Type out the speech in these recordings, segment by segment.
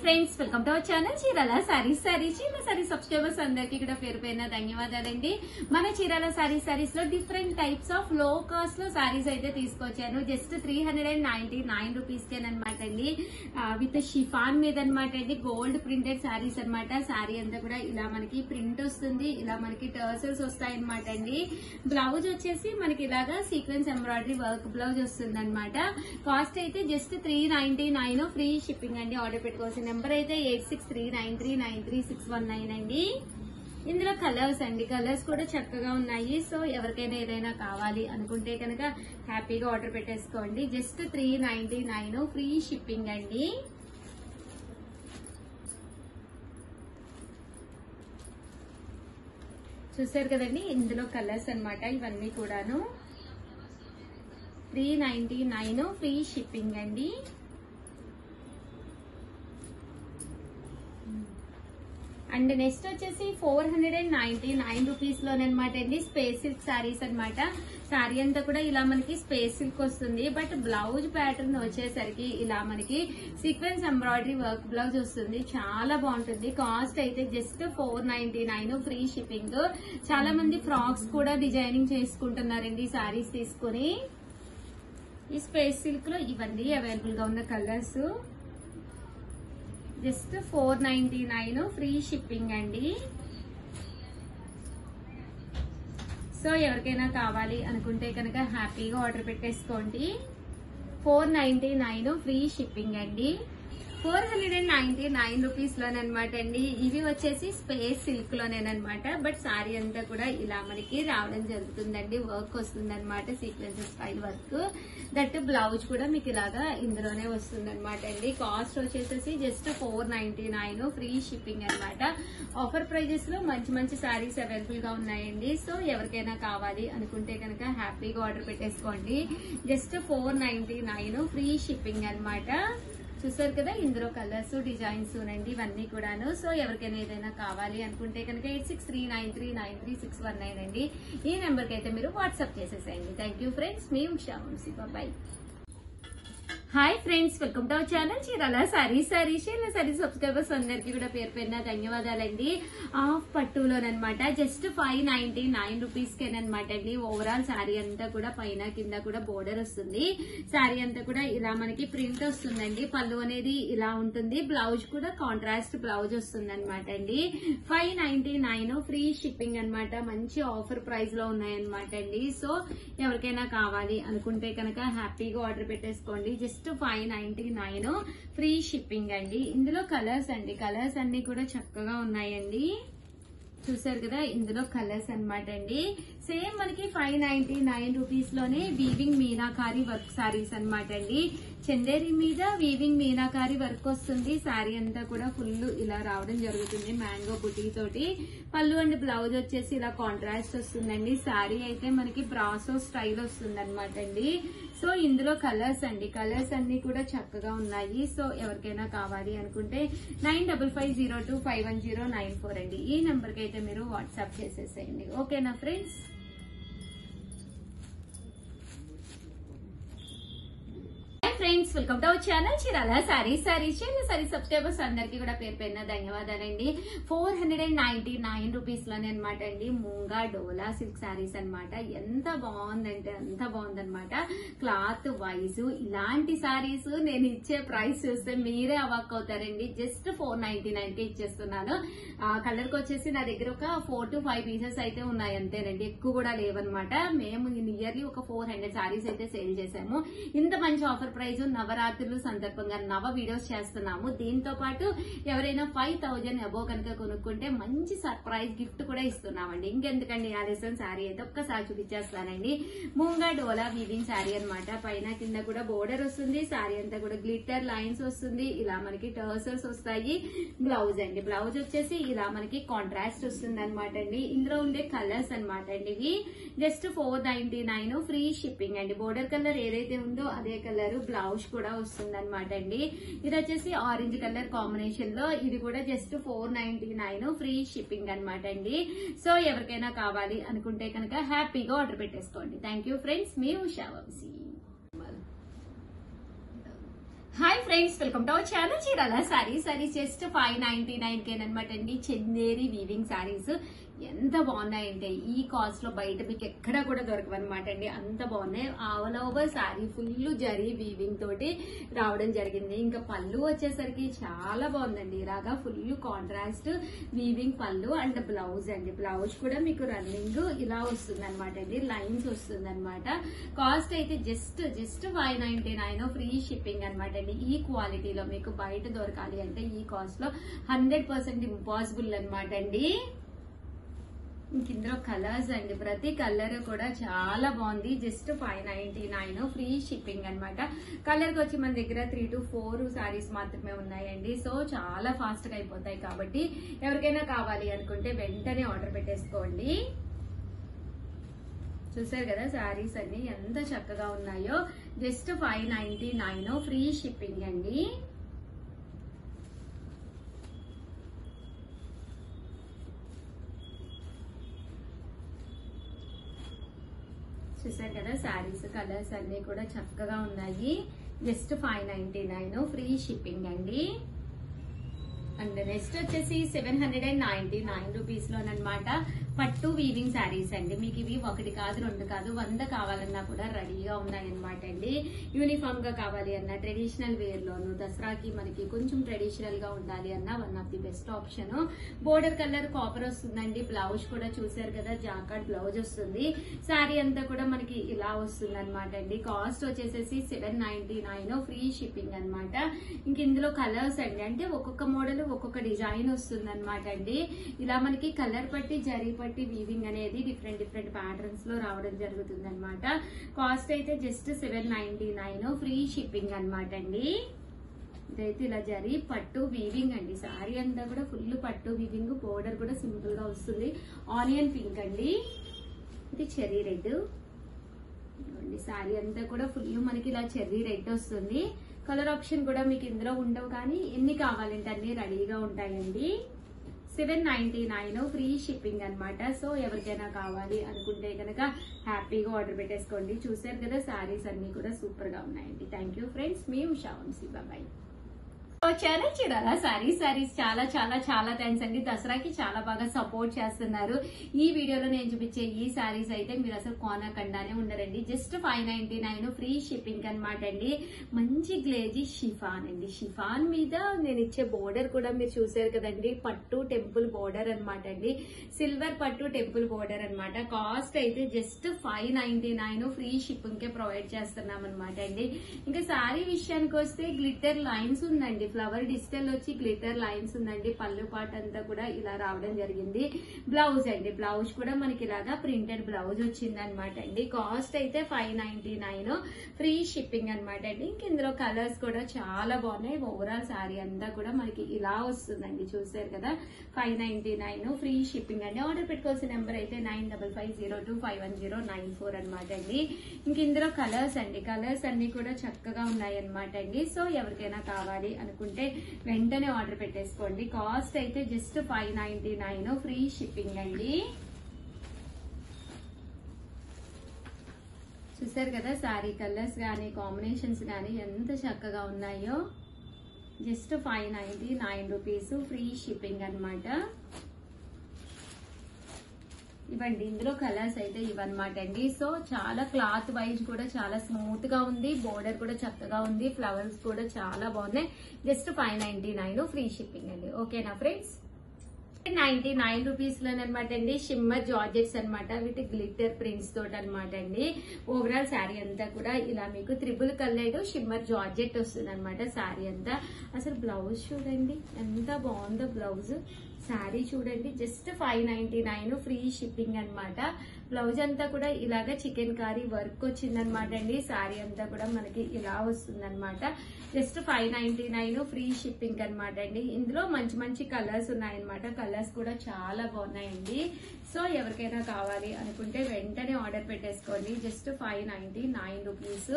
Friends, welcome to our channel Chirala sarees. Chirala sarees subscribers అందరికీ కూడా పేరు పైన ధన్యవాదాలండి. మన చీరాల సారీస్ లో డిఫరెంట్ టైప్స్ ఆఫ్ లో కాస్ట్ లో సారీస్ అయితే తీసుకొచ్చాను. జస్ట్ 399 రూపీస్ కేనమాట అండి. విత్ షిఫాన్ మీద అనమాట అండి. గోల్డ్ ప్రింటెడ్ సారీస్ అనమాట. సారీ అంతా కూడా ఇలా మనకి ప్రింట్ వస్తుంది, ఇలా మనకి టర్సల్స్ వస్తాయి అనమాట అండి. బ్లౌజ్ వచ్చేసి మనకి ఇలాగా సీక్వెన్స్ ఎంబ్రాయిడరీ వర్క్ బ్లౌజ్ వస్తుంది అనమాట. కాస్ట్ అయితే జస్ట్ 399, ఫ్రీ షిప్పింగ్ అండి. ఆర్డర్ పెట్టుకోవాల్సిన నెంబర్ అయితే 8639393619 అండి. ఇందులో కలర్స్ అండి, కలర్స్ కూడా చక్కగా ఉన్నాయి. సో ఎవరికైనా ఏదైనా కావాలి అనుకుంటే కనుక హ్యాపీగా ఆర్డర్ పెట్టేసుకోండి. జస్ట్ 399, ఫ్రీ షిప్పింగ్ అండి. చూసారు కదండి, ఇందులో కలర్స్ అన్నమాట ఇవన్నీ కూడాను. 399, ఫ్రీ షిప్పింగ్ అండి. అండ్ నెక్స్ట్ వచ్చేసి 499 రూపీస్ లోనమాట అండి. స్పేస్ సిల్క్ సారీస్ అనమాట. సారీ అంతా కూడా ఇలా మనకి స్పేస్ సిల్క్ వస్తుంది. బట్ బ్లౌజ్ ప్యాటర్న్ వచ్చేసరికి ఇలా మనకి సీక్వెన్స్ ఎంబ్రాయిడరీ వర్క్ బ్లౌజ్ వస్తుంది. చాలా బాగుంటుంది. కాస్ట్ అయితే జస్ట్ 499, ఫ్రీ షిప్పింగ్. చాలా మంది ఫ్రాక్స్ కూడా డిజైనింగ్ చేసుకుంటున్నారండి సారీస్ తీసుకుని. ఈ స్పేస్ సిల్క్ లో ఇవన్నీ అవైలబుల్ గా ఉన్న కలర్స్. జస్ట్ 499, ఫ్రీ షిప్పింగ్ అండి. సో ఎవరికైనా కావాలి అనుకుంటే కనుక హ్యాపీగా ఆర్డర్ పెట్టేసుకోండి. 499, ఫ్రీ షిప్పింగ్ అండి. 499 రూపీస్ లోనమాట అండి. ఇవి వచ్చేసి స్పేస్ సిల్క్ లోనేనమాట. బట్ సారీ అంతా కూడా ఇలా మనకి రావడం జరుగుతుందండి. వర్క్ వస్తుంది అనమాట, sequence style work. That blouse కూడా మీకు ఇలాగా ఇందులోనే వస్తుంది అనమాట అండి. కాస్ట్ వచ్చేసి జస్ట్ 499, ఫ్రీ షిప్పింగ్ అనమాట. ఆఫర్ ప్రైజెస్ లో మంచి మంచి సారీస్ అవైలబుల్ గా ఉన్నాయండి. సో ఎవరికైనా కావాలి అనుకుంటే కనుక హ్యాపీగా ఆర్డర్ పెట్టేసుకోండి. జస్ట్ 499, ఫ్రీ షిప్పింగ్ అనమాట. చూసారు కదా, ఇందులో కలర్స్ డిజైన్స్ నండి ఇవన్నీ కూడాను. సో ఎవరికైనా ఏదైనా కావాలి అనుకుంటే కనుక 8639393619 అండి. ఈ నెంబర్ కి అయితే మీరు వాట్సాప్ చేసేసేయండి. థ్యాంక్ యూ ఫ్రెండ్స్, మీ Usha Vamshi. Bye. Hi friends, welcome to our channel Chirala sarees. Chirala sarees subscribers అందరికీ కూడా పేరు పేరున ధన్యవాదాలండి. ఆఫ్ పట్టులోనమాట. జస్ట్ 599 రూపీస్ కేనమాట అండి. ఓవరాల్ సారీ అంతా కూడా పైన కింద కూడా బోర్డర్ వస్తుంది. సారీ అంతా కూడా ఇలా మనకి ప్రింట్ వస్తుందండి. పళ్ళు అనేది ఇలా ఉంటుంది. బ్లౌజ్ కూడా కాంట్రాస్ట్ బ్లౌజ్ వస్తుంది అనమాట అండి. 599, ఫ్రీ షిప్పింగ్ అనమాట. మంచి ఆఫర్ ప్రైస్ లో ఉన్నాయన్నమాట అండి. సో ఎవరికైనా కావాలి అనుకుంటే కనుక హ్యాపీగా ఆర్డర్ పెట్టేసుకోండి. జస్ట్ 599, ఫ్రీ షిప్పింగ్ అండి. ఇందులో కలర్స్ అండి, కలర్స్ అన్ని కూడా చక్కగా ఉన్నాయండి. చూసారు కదా, ఇందులో కలర్స్ అనమాట అండి. సేమ్ మనకి 599 రూపీస్ లోనే వీవింగ్ మీనాకారి వర్క్ సారీస్ అనమాట అండి. చందేరి మీద వీవింగ్ మీనాకారి వర్క్ వస్తుంది. సారీ అంతా కూడా ఫుల్ ఇలా రావడం జరుగుతుంది మ్యాంగో బుటీ తోటి. పళ్ళు అండ్ బ్లౌజ్ వచ్చేసి ఇలా కాంట్రాస్ట్ వస్తుందండి. సారీ అయితే మనకి బ్రాసో స్టైల్ వస్తుంది అనమాట అండి. సో ఇందులో కలర్స్ అండి, కలర్స్ అన్ని కూడా చక్కగా ఉన్నాయి. సో ఎవరికైనా కావాలి అనుకుంటే 9550251094 అండి. ఈ నెంబర్ కి అయితే మీరు వాట్సాప్ చేసేసేయండి. ఓకేనా friends? Friends, welcome to our channel Chirala sarees. Chirala sarees subscribers అందరికీ కూడా పేరు పేరున ధన్యవాదాలండి. 499 రూపీస్ లోనే అనమాట అండి. మూంగా డోలా సిల్క్ సారీస్ అనమాట. ఎంత బాగుందంటే అంత బాగుందనమాట. క్లాత్ వైజ్ ఇలాంటి సారీస్ నేను ఇచ్చే ప్రైస్ చూస్తే మీరే అవాక్ అవుతారండి. జస్ట్ 499 కి ఇచ్చేస్తున్నాను. కలర్ కి వచ్చేసి నా దగ్గర ఒక 4 to 5 పీసెస్ అయితే ఉన్నాయి అంతేనండి, ఎక్కువ కూడా లేవన్నమాట. మేము నియర్లీ ఒక 400 సారీస్ అయితే సేల్ చేసాము. ఇంత మంచి ఆఫర్ ప్రైస్ నవరాత్రులు సందర్భంగా నవ వీడియోస్ చేస్తున్నాము. దీంతో పాటు ఎవరైనా 5000 అబోవ్ కనుక కొనుక్కుంటే మంచి సర్ప్రైజ్ గిఫ్ట్ కూడా ఇస్తున్నామండి. ఇంకెందుకండి ఆలస్యం, సారీ అయితే ఒక్కసారి చూపించేస్తానండి. మూంగా డోలా వీవింగ్ సారీ అనమాట. పైన కింద కూడా బోర్డర్ వస్తుంది. సారీ అంతా కూడా గ్లిటర్ లైన్స్ వస్తుంది. ఇలా మనకి టర్సల్స్ వస్తాయి. బ్లౌజ్ అండి, బ్లౌజ్ వచ్చేసి ఇలా మనకి కాంట్రాస్ట్ వస్తుంది అనమాట అండి. ఇందులో ఉండే కలర్స్ అనమాట అండి ఇవి. జస్ట్ 499, ఫ్రీ షిప్పింగ్ అండి. బోర్డర్ కలర్ ఏదైతే ఉందో అదే కలర్ బ్లౌజ్ కూడా వస్తుంది అనమాట అండి. ఇది వచ్చేసి ఆరెంజ్ కలర్ కాంబినేషన్ లో. ఇది కూడా జస్ట్ 499, ఫ్రీ షిప్పింగ్ అనమాట అండి. సో ఎవరికైనా కావాలి అనుకుంటే కనుక హ్యాపీగా ఆర్డర్ పెట్టేసుకోండి. థ్యాంక్ యూ ఫ్రెండ్స్, మీ Usha Vamshi. Hi friends, welcome to our channel Chirala sarees just 599 కేనమాట అండి. చందేరి వీవింగ్ సారీస్ ఎంత బాగున్నాయంటే ఈ కాస్ట్ లో బయట మీకు ఎక్కడ కూడా దొరకవన్నమాట అండి. అంత బాగున్నాయి. All over sorry full zari weaving తోటి రావడం జరిగింది. ఇంకా పళ్ళు వచ్చేసరికి చాలా బాగుందండి. ఇలాగా ఫుల్ కాంట్రాస్ట్ వీవింగ్ పళ్ళు అండ్ బ్లౌజ్ అండి. బ్లౌజ్ కూడా మీకు రన్నింగ్ ఇలా వస్తుంది అనమాట అండి. లైన్స్ వస్తుంది అనమాట. కాస్ట్ అయితే జస్ట్ 599 ఫ్రీ షిప్పింగ్ అనమాట అండి. ఈ క్వాలిటీలో మీకు బయట దొరకాలి అంటే ఈ కాస్ట్ లో 100% ఇంపాసిబుల్ అనమాట అండి. ఇందులో కలర్స్ అండి, ప్రతి కలర్ కూడా చాలా బాగుంది. జస్ట్ 599 ఫ్రీ షిప్పింగ్ అనమాట. కలర్ కి వచ్చి మన దగ్గర 3 to 4 సారీస్ మాత్రమే ఉన్నాయండి. సో చాలా ఫాస్ట్ గా అయిపోతాయి కాబట్టి ఎవరికైనా కావాలి అనుకుంటే వెంటనే ఆర్డర్ పెట్టేసుకోండి. చూసారు కదా సారీస్ అన్ని ఎంత చక్కగా ఉన్నాయో. జస్ట్ 599 ఫ్రీ షిప్పింగ్ అండి. చూసారు కదా సారీస్ కలర్స్ అన్ని కూడా చక్కగా ఉన్నాయి. జస్ట్ 599 ఫ్రీ షిప్పింగ్ అండి. అండ్ నెక్స్ట్ వచ్చేసి 799 రూపీస్ లోనమాట పట్టు వీవింగ్ శారీస్ అండి. మీకు ఇవి 1 కాదు 2 కాదు 100 కావాలన్నా కూడా రెడీగా ఉన్నాయన్నమాట అండి. యూనిఫామ్ గా కావాలి అన్న, ట్రెడిషనల్ వేర్ లోను, దసరాకి మనకి కొంచెం ట్రెడిషనల్ గా ఉండాలి అన్న one of the best option. Border colour copper వస్తుందండి. బ్లౌజ్ కూడా చూసారు కదా జాకార్డ్ బ్లౌజ్ వస్తుంది. శారీ అంతా కూడా మనకి ఇలా వస్తుంది అనమాట అండి. కాస్ట్ వచ్చేసేసి 799 ఫ్రీ షిప్పింగ్ అనమాట. ఇంక ఇందులో కలర్స్ అండి, అంటే ఒక్కొక్క మోడల్ ఒక్కొక్క డిజైన్ వస్తుంది అనమాట అండి. ఇలా మనకి కలర్ పట్టి జరీ పట్టి వీవింగ్ అనేది డిఫరెంట్ ప్యాటర్న్స్ లో రావడం జరుగుతుంది అనమాట. కాస్ట్ అయితే జస్ట్ 799 ఫ్రీ షిప్పింగ్ అనమాట అండి. ఇదైతే ఇలా జరీ పట్టు వీవింగ్ అండి. సారీ అంతా కూడా ఫుల్ పట్టు వీవింగ్. బోర్డర్ కూడా సింపుల్ గా వస్తుంది. ఆనియన్ పింక్ అండి. ఇది చెర్రీ రెడ్. సారీ అంతా కూడా ఫుల్ మనకి ఇలా చెర్రీ రెడ్ వస్తుంది. కలర్ ఆప్షన్ కూడా మీకు ఇందులో ఉండవు, కానీ ఎన్ని కావాలంటే అన్ని రెడీగా ఉంటాయండి. 799 ఫ్రీ షిప్పింగ్ అనమాట. సో ఎవరికైనా కావాలి అనుకుంటే కనుక హ్యాపీగా ఆర్డర్ పెట్టేసుకోండి. చూసారు కదా సారీస్ అన్ని కూడా సూపర్ గా ఉన్నాయండి. థ్యాంక్ యూ ఫ్రెండ్స్, మీ ఉషా వంశీ. బాయ్. ఛానల్ చీరాల సారీస్ చాలా చాలా చాలా థ్యాంక్స్ అండి. దసరాకి చాలా బాగా సపోర్ట్ చేస్తున్నారు. ఈ వీడియోలో నేను చూపించే ఈ సారీస్ అయితే మీరు అసలు కొనకుండానే ఉండరండి. జస్ట్ 599 ఫ్రీ షిప్పింగ్ అనమాట అండి. మంచి గ్లేజీ షిఫాన్ అండి. షిఫాన్ మీద నేను ఇచ్చే బోర్డర్ కూడా మీరు చూసారు కదండి. పట్టు టెంపుల్ బోర్డర్ అనమాట అండి. సిల్వర్ పట్టు టెంపుల్ బోర్డర్ అనమాట. కాస్ట్ అయితే జస్ట్ 599 ఫ్రీ షిప్పింగ్ కే ప్రొవైడ్ చేస్తున్నాం అనమాట అండి. ఇంకా సారీ విషయానికి వస్తే గ్లిటర్ లైన్స్ ఉందండి. ఫ్లవర్ డిజిటల్ వచ్చి గ్లిటర్ లైన్స్ ఉందండి. పళ్ళు పాట అంతా కూడా ఇలా రావడం జరిగింది. బ్లౌజ్ అండి, బ్లౌజ్ కూడా మనకి ఇలాగా ప్రింటెడ్ బ్లౌజ్ వచ్చింది అనమాట అండి. కాస్ట్ అయితే 599 ఫ్రీ షిప్పింగ్ అనమాట అండి. ఇంక ఇందులో కలర్స్ కూడా చాలా బాగున్నాయి. ఓవరాల్ సారీ అంతా కూడా మనకి ఇలా వస్తుందండి. చూసారు కదా 599 ఫ్రీ షిప్పింగ్ అండి. ఆర్డర్ పెట్టుకోవాల్సిన నెంబర్ అయితే 9550251094 అనమాట అండి. ఇంక ఇందులో కలర్స్ అండి, కలర్స్ అన్ని కూడా చక్కగా ఉన్నాయి అనమాట అండి. సో ఎవరికైనా కావాలి అనుకుంటే వెంటనే ఆర్డర్ పెట్టేసుకోండి. కాస్ట్ అయితే జస్ట్ 599 ఫ్రీ షిప్పింగ్ అండి. చూసారు కదా సారీ కలర్స్ గానీ కాంబినేషన్స్ గానీ ఎంత చక్కగా ఉన్నాయో. జస్ట్ 599 రూపీస్ ఫ్రీ షిప్పింగ్ అనమాట. ఇవ్వండి ఇందులో కలర్స్ అయితే ఇవన్నమాట అండి. సో చాలా క్లాత్ వైజ్ కూడా చాలా స్మూత్ గా ఉంది. బోర్డర్ కూడా చక్కగా ఉంది. ఫ్లవర్స్ కూడా చాలా బాగున్నాయి. జస్ట్ 599 ఫ్రీ షిప్పింగ్ అండి. ఓకేనా ఫ్రెండ్స్? 99 రూపీస్ లోనమాట అండి. షిమ్మర్ జార్జెట్స్ అనమాట విత్ గ్లిటర్ ప్రింట్స్ తోటి అనమాట అండి. ఓవరాల్ శారీ అంతా కూడా ఇలా మీకు త్రిబుల్ కలర్డ్ షిమ్మర్ జార్జెట్ వస్తుంది అనమాట. శారీ అంతా అసలు బ్లౌజ్ చూడండి ఎంత బాగుందో. బ్లౌజ్ శారీ చూడండి జస్ట్ 599 ఫ్రీ షిప్పింగ్ అనమాట. బ్లౌజ్ అంతా కూడా ఇలాగా చికెన్ కారీ వర్క్ వచ్చిందనమాట అండి. శారీ అంతా కూడా మనకి ఇలా వస్తుందన్నమాట. జస్ట్ 599 ఫ్రీ షిప్పింగ్ అనమాట అండి. ఇందులో మంచి మంచి కలర్స్ ఉన్నాయన్నమాట. కలర్స్ కూడా చాలా బాగున్నాయండి. సో ఎవరికైనా కావాలి అనుకుంటే వెంటనే ఆర్డర్ పెట్టేసుకోండి. Just 599 rupees.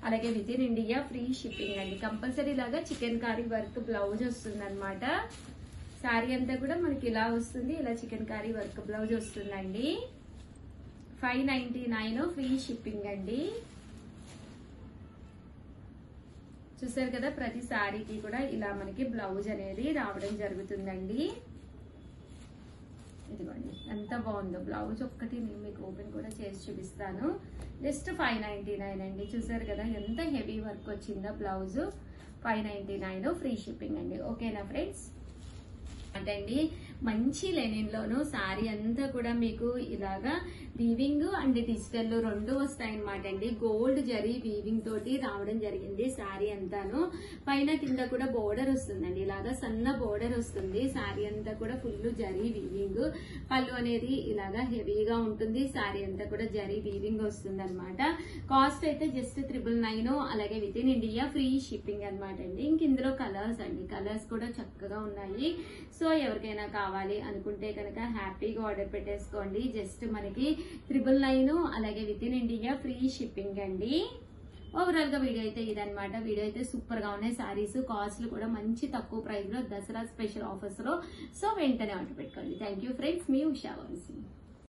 అలాగే with in India free shipping అండి. కంపల్సరీ లాగా చికెన్ కారీ వర్క్ బ్లౌజ్ వస్తుందన్నమాట. శారీ అంతా కూడా మనకి ఇలా వస్తుంది. ఇలా చికెన్ కారీ వర్క్ బ్లౌజ్ వస్తుందండి. 599 ఫ్రీ షిప్పింగ్ అండి. చూసారు కదా, ప్రతి సారీకి కూడా ఇలా మనకి బ్లౌజ్ అనేది రావడం జరుగుతుందండి. ఇదిగోండి ఎంత బాగుందో బ్లౌజ్. ఒక్కటి నేను మీకు ఓపెన్ కూడా చేసి చూపిస్తాను. జస్ట్ 599 అండి. చూసారు కదా ఎంత హెవీ వర్క్ వచ్చిందో బ్లౌజ్. 599 ఫ్రీ షిప్పింగ్ అండి. ఓకేనా ఫ్రెండ్స్? అండి మంచి లెనిన్ లోను సారీ అంతా కూడా మీకు ఇలాగా వీవింగ్ అండ్ డిజిటల్ రెండు వస్తాయన్నమాట అండి. గోల్డ్ జరీ వీవింగ్ తోటి రావడం జరిగింది సారీ అంతాను. పైన కింద కూడా బోర్డర్ వస్తుందండి, ఇలాగా సన్న బోర్డర్ వస్తుంది. సారీ అంతా కూడా ఫుల్ జరీ వీవింగ్. పళ్ళు అనేది ఇలాగా హెవీగా ఉంటుంది. సారీ అంతా కూడా జరీ వీవింగ్ వస్తుంది అనమాట. కాస్ట్ అయితే జస్ట్ 999, అలాగే with in India free shipping అనమాట అండి. ఇంక ఇందులో కలర్స్ అండి, కలర్స్ కూడా చక్కగా ఉన్నాయి. సో ఎవరికైనా కావాలి అనుకుంటే కనుక హ్యాపీగా ఆర్డర్ పెట్టేసుకోండి. జస్ట్ మనకి 999, అలాగే with in India free shipping అండి. ఓవరాల్ గా వీడియో అయితే ఇదనమాట. వీడియో అయితే సూపర్ గా ఉన్నాయి సారీస్. కాస్ట్లు కూడా మంచి తక్కువ ప్రైస్ లో దసరా స్పెషల్ ఆఫర్స్ లో. సో వెంటనే ఆర్డర్ పెట్టుకోండి. థ్యాంక్ యూ ఫ్రెండ్స్, మీ ఉషా వంశీ.